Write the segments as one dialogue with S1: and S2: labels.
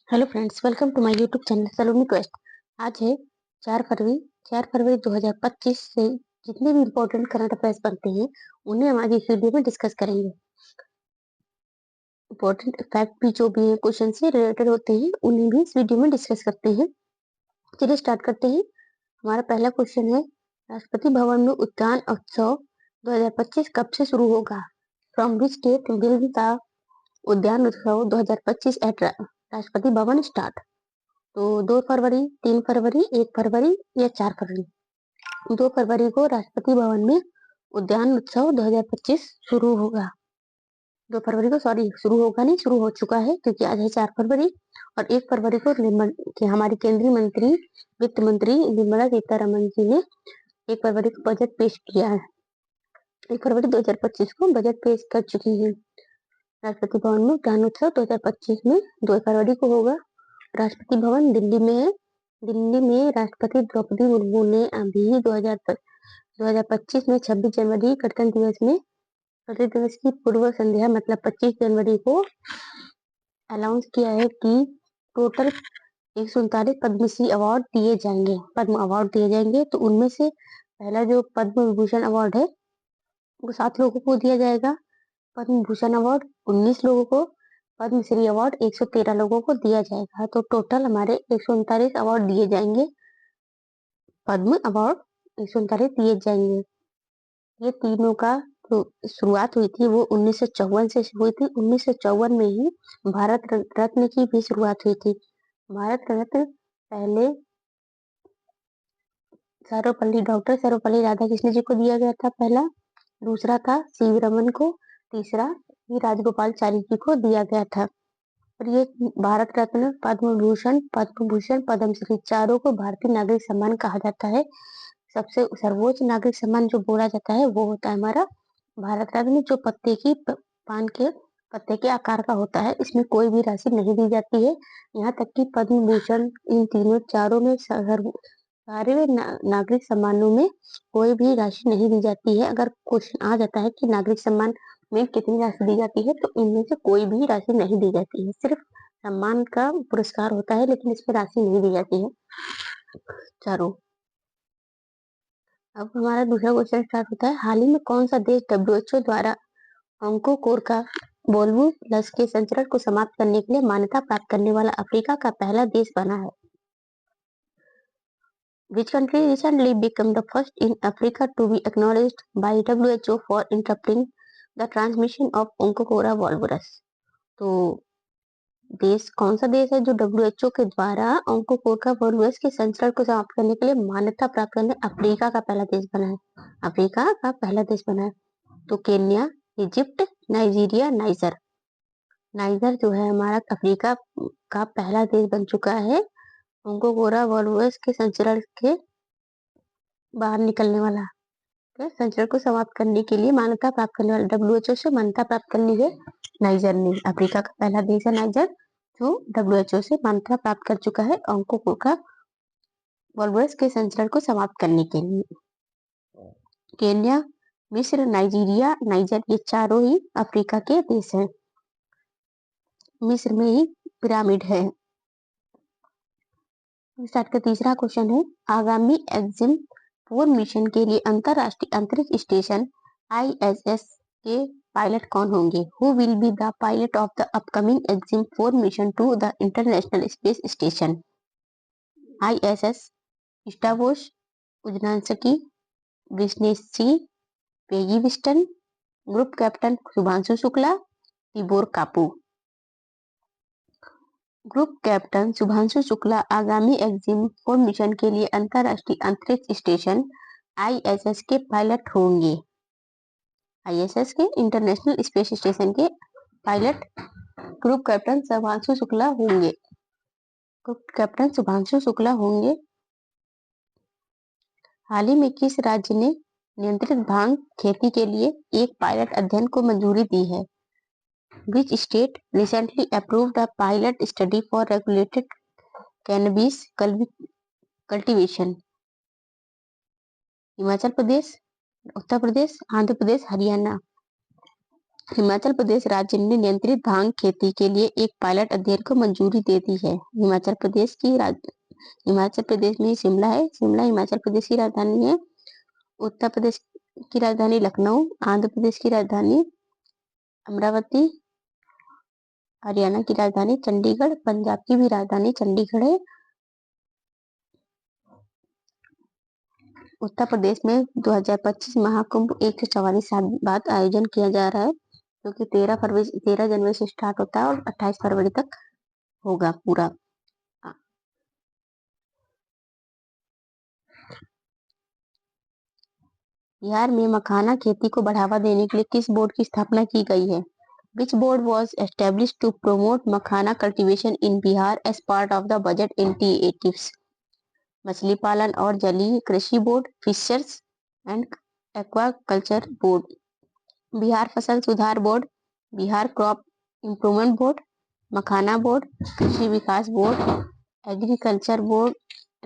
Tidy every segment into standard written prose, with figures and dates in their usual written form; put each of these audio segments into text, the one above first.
S1: Hello friends, welcome to my YouTube channel Saloni quest. आज है 4 फरवरी 2025 से जितने भी इम्पोर्टेंट करंट अफेयर्स बनते हैं उन्हें हम आज इस वीडियो में डिस्कस करेंगे। इम्पोर्टेंट फैक्ट भी जो भी है क्वेश्चन से रिलेटेड होते हैं उन्हें भी इस वीडियो में डिस्कस करते हैं। चलिए स्टार्ट करते हैं। हमारा पहला क्वेश्चन है, राष्ट्रपति भवन में उद्यान उत्सव 2025 कब से शुरू होगा? From which date will the Udyan Utsav 2025 eight Rashtrapati Bhavan start? तो 2 फरवरी, 3 फरवरी, 1 फरवरी या 4 फरवरी? 2 फरवरी को राष्ट्रपति भवन में उद्यान उत्सव 2025 शुरू होगा। 2 फरवरी को शुरू होगा नहीं, शुरू हो चुका है क्योंकि आज है 4 फरवरी। और 1 फरवरी को हमारी केंद्रीय मंत्री, वित्त मंत्री निर्मला सीतारमण जी ने 1 फरवरी को बजट पेश किया है। 1 फरवरी 2025 को बजट पेश कर चुकी है। राष्ट्रपति भवन में उद्यान उत्सव 2025 में 2 फरवरी को होगा। राष्ट्रपति भवन दिल्ली में है। दिल्ली में राष्ट्रपति द्रौपदी मुर्मू ने अभी 2025 में 26 जनवरी गणतंत्र दिवस की पूर्व संध्या मतलब 25 जनवरी को अनाउंस किया है कि टोटल 139 पद्मश्री अवार्ड दिए जाएंगे, पद्म अवार्ड दिए जाएंगे। तो उनमें से पहला जो पद्म विभूषण अवार्ड है वो 7 लोगों को दिया जाएगा। पद्म भूषण अवार्ड 19 लोगों को, पद्मश्री अवार्ड 113 लोगों को दिया जाएगा। तो टोटल हमारे 139 अवार्ड दिए जाएंगे, पद्म अवार्ड 139 दिए जाएंगे। ये तीनों का जो शुरुआत हुई थी वो 1954 से हुई थी। 1954 में ही भारत रत्न की भी शुरुआत हुई थी। भारत रत्न पहले डॉक्टर सर्वपल्ली राधाकृष्ण जी को दिया गया था पहला, दूसरा था सीवी रमन को, तीसरा राजगोपालचारी जी को दिया गया था। और ये भारत रत्न, पद्म भूषण, पद्मश्री चारों को भारतीय नागरिक सम्मान कहा जाता है। सबसे सर्वोच्च नागरिक सम्मान जो बोला जाता है वो होता है हमारा भारत रत्न, जो पान के पत्ते के आकार का होता है। इसमें कोई भी राशि नहीं दी जाती है। यहाँ तक कि पद्म भूषण, इन चारों में सारे नागरिक सम्मानों में कोई भी राशि नहीं दी जाती है। अगर क्वेश्चन आ जाता है कि नागरिक सम्मान में कितनी राशि दी जाती है, तो इनमें से कोई भी राशि नहीं दी जाती है। सिर्फ सम्मान का पुरस्कार होता है, लेकिन इसमें राशि नहीं दी जाती है चारों। अब हमारा दूसरा क्वेश्चन स्टार्ट होता है, हाल ही में कौन सा देश WHO द्वारा ऑन्कोकोर का वोल्वुलस के संचरण को समाप्त करने के लिए मान्यता प्राप्त करने वाला अफ्रीका का पहला देश बना है? Which country recently became the first in Africa to be acknowledged by WHO for interrupting the transmission of Oncophora volvulus? तो देश कौन सा देश है जो WHO के द्वारा ऑन्कोकोर वोल्वुलस के संचरण को समाप्त करने के लिए मान्यता प्राप्त करने अफ्रीका का पहला देश बना है? अफ्रीका का पहला देश बना है। तो केन्या, इजिप्ट, नाइजीरिया, नाइजर जो है हमारा अफ्रीका का पहला देश बन चुका है ऑन्कोकोरा वोल्वुलस के संचरण के बाहर निकलने वाला। संचरण को समाप्त करने के लिए मान्यता प्राप्त करने वाला, WHO से मान्यता प्राप्त कर ली है नाइजर ने। अफ्रीका का पहला देश है नाइजर जो WHO से मान्यता प्राप्त कर चुका है ऑन्कोकोरा वोल्वुलस के संचरण को समाप्त करने के लिए। केन्या, मिस्र, नाइजीरिया, नाइजर ये चारों ही अफ्रीका के देश हैं। मिस्र में ही पिरामिड है। स्टार्ट का तीसरा क्वेश्चन है, आगामी एक्जिम 4 मिशन के लिए अंतरराष्ट्रीय अंतरिक्ष स्टेशन ISS के पायलट कौन होंगे? Who will be the pilot of the upcoming Axiom 4 mission to the International Space Station? ISS Slawosz, Uznanski, Wisniewski, Peggy विस्टन, group captain Shubhanshu Shukla, Tibor Kapu. Group captain Shubhanshu Shukla आगामी Axiom 4 mission के लिए अंतरराष्ट्रीय अंतरिक्ष station ISS के pilot होंगे। ISS के International Space Station के pilot group captain Shubhanshu Shukla होंगे। ग्रुप कैप्टन शुभांशु शुक्ला होंगे। हाल ही में किस राज्य ने नियंत्रित भांग खेती के लिए एक पायलट अध्ययन को मंजूरी दी है? Which state recently approved a pilot study for regulated cannabis cultivation? Himachal Pradesh, Uttar Pradesh, Andhra Pradesh, Haryana. Himachal Pradesh राज्य ने नियंत्रित भांग खेती के लिए एक पायलट अध्ययन को मंजूरी दे दी है। हिमाचल प्रदेश में शिमला है। शिमला हिमाचल प्रदेश की राजधानी है। उत्तर प्रदेश की राजधानी लखनऊ, आंध्र प्रदेश की राजधानी अमरावती, हरियाणा की राजधानी चंडीगढ़, पंजाब की भी राजधानी चंडीगढ़ है। उत्तर प्रदेश में 2025 महाकुंभ 144 साल बाद आयोजन किया जा रहा है, जो कि 13 जनवरी से स्टार्ट होता है और 28 फरवरी तक होगा पूरा। बिहार में मखाना खेती को बढ़ावा देने के लिए किस बोर्ड की स्थापना की गई है? Which board was established to promote makhana cultivation in Bihar as part of the budget initiatives? मछली पालन और जलीय कृषि board, fishers and aquaculture board, Bihar फसल सुधार board, Bihar crop improvement board, makhana board, कृषि विकास board, agriculture board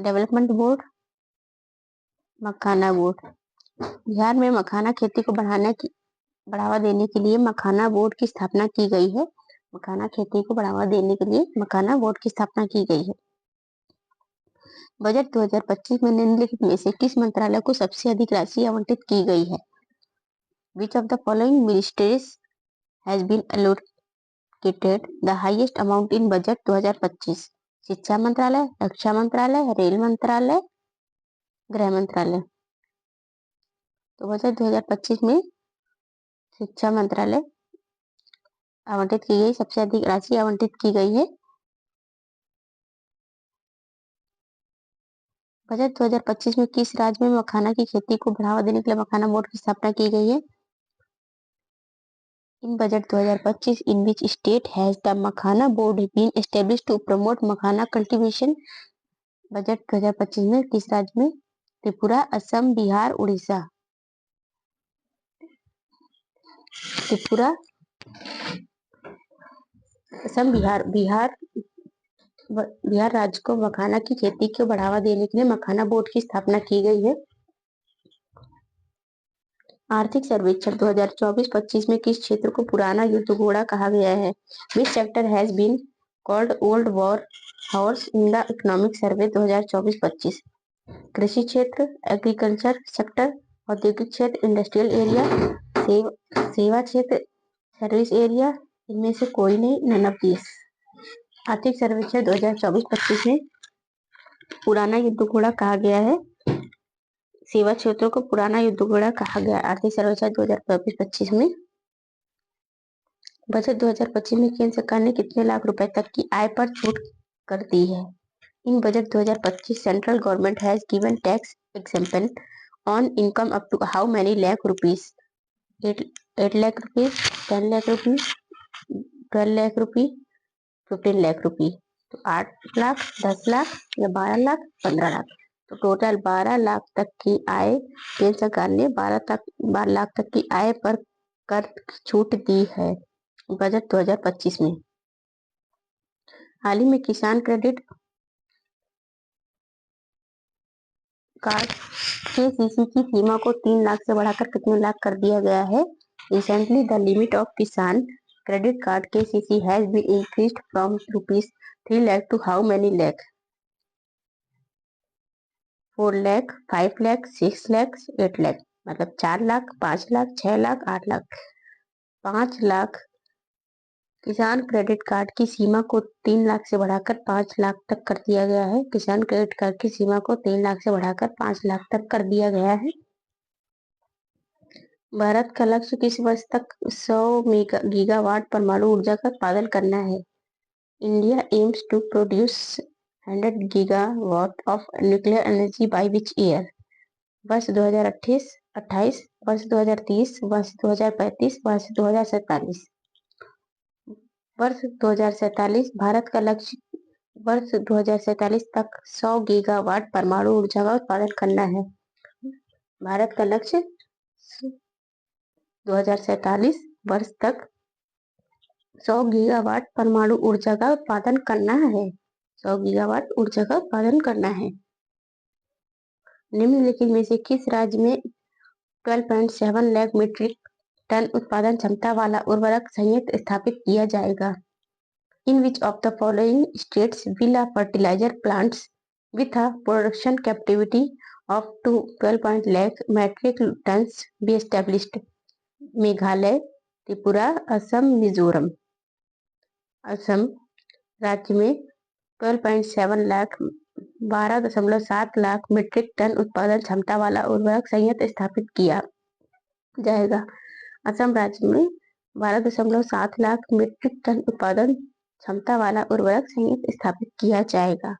S1: development board, makhana board. Bihar में मखाना खेती को बढ़ावा देने के लिए मखाना बोर्ड की स्थापना की गई है। मखाना खेती को बढ़ावा देने के लिए मखाना बोर्ड की स्थापना की गई है। बजट 2025 में निम्नलिखित में से किस मंत्रालय को सबसे अधिक राशि आवंटित की गई है? Which of the following ministries has been allocated the highest amount in budget 2025? शिक्षा मंत्रालय, रक्षा मंत्रालय, रेल मंत्रालय, गृह मंत्रालय। तो बजट 2025 में शिक्षा मंत्रालय आवंटित की गई, सबसे अधिक राशि आवंटित की गई है। बजट 2025 में किस राज्य में मखाना की खेती को बढ़ावा देने के लिए मखाना बोर्ड की स्थापना की गई है? In budget 2025 in which state has the makhana board been established to promote makhana cultivation? Budget 2025 में किस राज्य में? त्रिपुरा, असम, बिहार, उड़ीसा। त्रिपुरा, असम, बिहार राज्य को मखाना की खेती को बढ़ावा देने के लिए मखाना बोर्ड की स्थापना की गई है। आर्थिक सर्वेक्षण 2024-25 में किस क्षेत्र को पुराना युद्ध घोड़ा कहा गया है? Which sector has been called old war horse in the economic survey 2024-25? कृषि क्षेत्र, एग्रीकल्चर सेक्टर, औद्योगिक क्षेत्र, इंडस्ट्रियल एरिया, सेवा क्षेत्र, सर्विस एरिया, इनमें से कोई नहीं, नन ऑफ दिस। आर्थिक सर्वेक्षण 2024-25 में पुराना युद्ध घोड़ा कहा गया है। सेवा क्षेत्रों को पुराना युद्ध घोड़ा कहा गया। आर्थिक सर्वेक्षण 2024-25 में बजट 2025 में केंद्र सरकार ने कितने लाख रुपए तक की आय पर छूट कर दी है? In budget 2025 central government has given tax exemption on income up to how many lakh rupees? 8 lakh rupees, 10 lakh rupees, 12 lakh rupees, 15 lakh rupees. तो 8 लाख, 10 लाख या 12 लाख, 15 लाख। तो टोटल 12 लाख तक की आय केंद्र सरकार ने 12 लाख तक की आय पर कर छूट दी है बजट 2025 में। हाल ही में किसान क्रेडिट कार्ड के सीसी की सीमा को 3 लाख से बढ़ाकर कितने लाख कर दिया गया है? Recently the limit of Kisan credit card K CC has been increased from ₹3 lakh to how many lakh? 4 lakh, 5 lakh, 6 lakh, 8 lakh। मतलब 4 लाख, 5 लाख, 6 लाख, 8 लाख। 5 लाख किसान क्रेडिट कार्ड की सीमा को 3 लाख से बढ़ाकर 5 लाख तक कर दिया गया है। किसान क्रेडिट कार्ड की सीमा को 3 लाख से बढ़ाकर 5 लाख तक कर दिया गया है। भारत का लक्ष्य किस वर्ष तक 100 गीगावाट परमाणु ऊर्जा का उत्पादन करना है? India aims to produce 100 gigawatt of nuclear energy by which year? वर्ष 2028, वर्ष 2030, वर्ष 2035, वर्ष 2047। वर्ष 2047 भारत का लक्ष्य वर्ष 2047 तक 100 गीगावाट परमाणु ऊर्जा का उत्पादन करना है। भारत का लक्ष्य 2047 वर्ष तक 100 गीगावाट परमाणु ऊर्जा का उत्पादन करना है। 100 गीगावाट ऊर्जा का उत्पादन करना है। निम्नलिखित में से किस राज्य में 12.7 लाख मीट्रिक टन उत्पादन क्षमता वाला उर्वरक संयंत्र स्थापित किया जाएगा। In which of the following states will a fertilizer plants with a production capacity of 12 lakh metric tons be established? Meghalaya, Tripura, Assam, Mizoram. Assam राज्य में 12.7 लाख 12.7 लाख मीट्रिक टन उत्पादन क्षमता वाला उर्वरक संयंत्र स्थापित किया जाएगा। असम राज्य में 12.7 लाख मीट्रिक टन उत्पादन क्षमता वाला उर्वरक संयंत्र स्थापित किया जाएगा।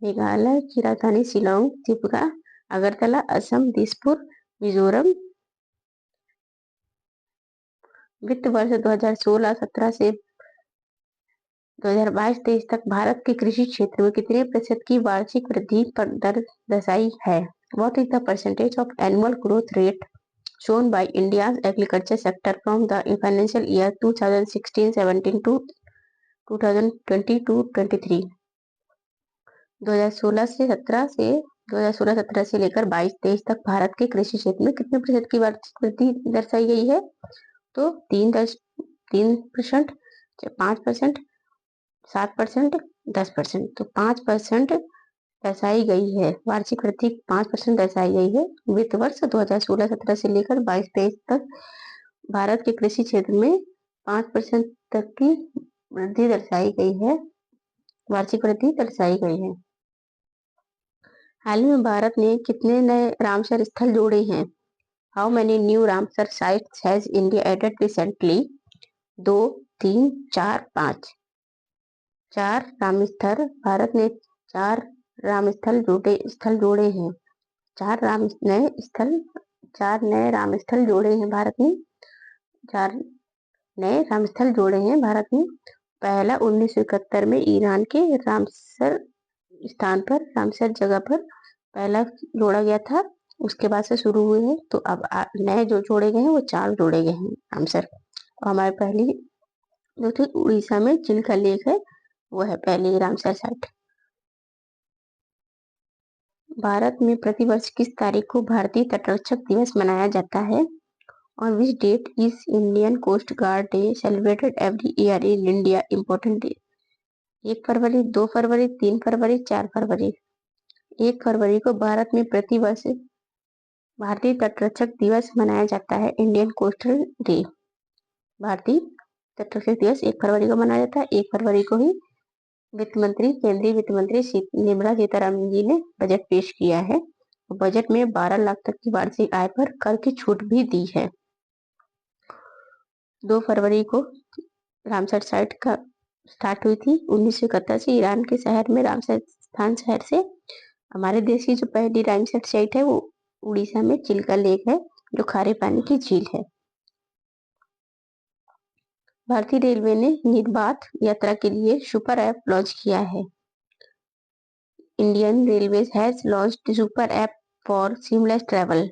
S1: मेघालय की राजधानी शिलोंग, त्रिपुरा अगरतला, असम दिसपुर, मिजोरम। वित्त वर्ष 2016-17 से 2022-23 तक भारत के कृषि क्षेत्र में कितने प्रतिशत की वार्षिक वृद्धि दर दर्शाई है? What is the percentage of annual growth rate shown by India's agriculture sector from the financial year 2016-17 to 2022-23? 2016-17 से लेकर 22-23 तक भारत के कृषि क्षेत्र में कितने प्रतिशत की वार्षिक वृद्धि दर्शाई गई है? तो 3%, 5%, 7%, 10%। तो 5% दर्शाई गई है। वार्षिक वृद्धि 5% दर्शाई गई है। वित्त वर्ष 2016-17 से लेकर 22-23 तक भारत के कृषि क्षेत्र में 5% तक की वृद्धि दर्शाई गई है। वार्षिक वृद्धि दर्शाई गई है। हाल ही में भारत ने कितने नए रामसर स्थल जोड़े हैं? How many new Ramsar sites has India added recently? 2, 3, 4, 5। 4 रामस्थल। भारत ने 4 रामस्थल जोड़े हैं। 4 नए रामस्थल जोड़े हैं भारत ने। 4 नए रामस्थल जोड़े हैं भारत ने। पहला 1971 में ईरान के रामसर स्थान पर, रामसर जगह पर पहला जोड़ा गया था। उसके बाद से शुरू हुए हैं। तो अब नए जो जोड़े गए हैं वो 4 जोड़े गए हैं रामसर। और हमारे पहली जो थी उड़ीसा में चिल्का लेक है, वो है पहली रामसर साइट। भारत में प्रतिवर्ष किस तारीख को भारतीय तटरक्षक दिवस मनाया जाता है? On which date is Indian Coast Guard Day celebrated every year in India? Important day। 1 फरवरी, 2 फरवरी, 3 फरवरी, 4 फरवरी। 1 फरवरी को भारत में प्रतिवर्ष भारतीय तटरक्षक दिवस मनाया जाता है, इंडियन कोस्टल डे। भारतीय तटरक्षक दिवस 1 फरवरी को मनाया जाता है। 1 फरवरी को ही केंद्रीय वित्त मंत्री निर्मला सीतारमण जी ने बजट पेश किया है। बजट में 12 लाख तक की वार्षिक आय पर कर की छूट भी दी है। 2 फरवरी को रामसर साइट का स्टार्ट हुई थी 1971 से ईरान के शहर में रामसर स्थान शहर से। हमारे देश की जो पहली रामसर साइट है वो उड़ीसा में चिल्का लेक है, जो खारे पानी की झील है। भारतीय रेलवे ने निर्बाध यात्रा के लिए सुपर ऐप लॉन्च किया है। Indian railways has launched super app for seamless travel.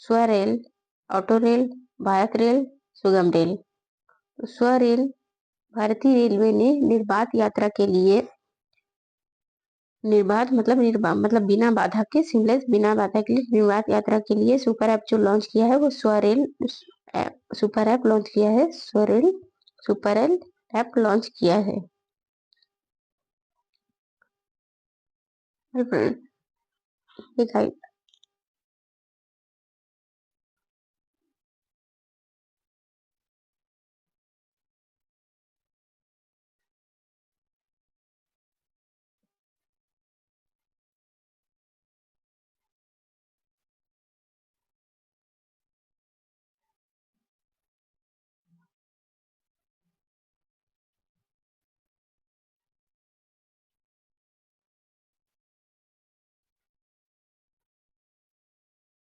S1: SwaRail, auto rail, Bharat rail, सुगम रेल। स्वरेल भारतीय रेलवे ने निर्बाध यात्रा के लिए, निर्बाध मतलब बिना बाधा के, सीमलेस बिना बाधा के लिए निर्बाध यात्रा के लिए सुपर ऐप जो लॉन्च किया है वो स्वरेल सुपर ऐप लॉन्च किया है। स्वरेल सुपर ऐप लॉन्च किया है।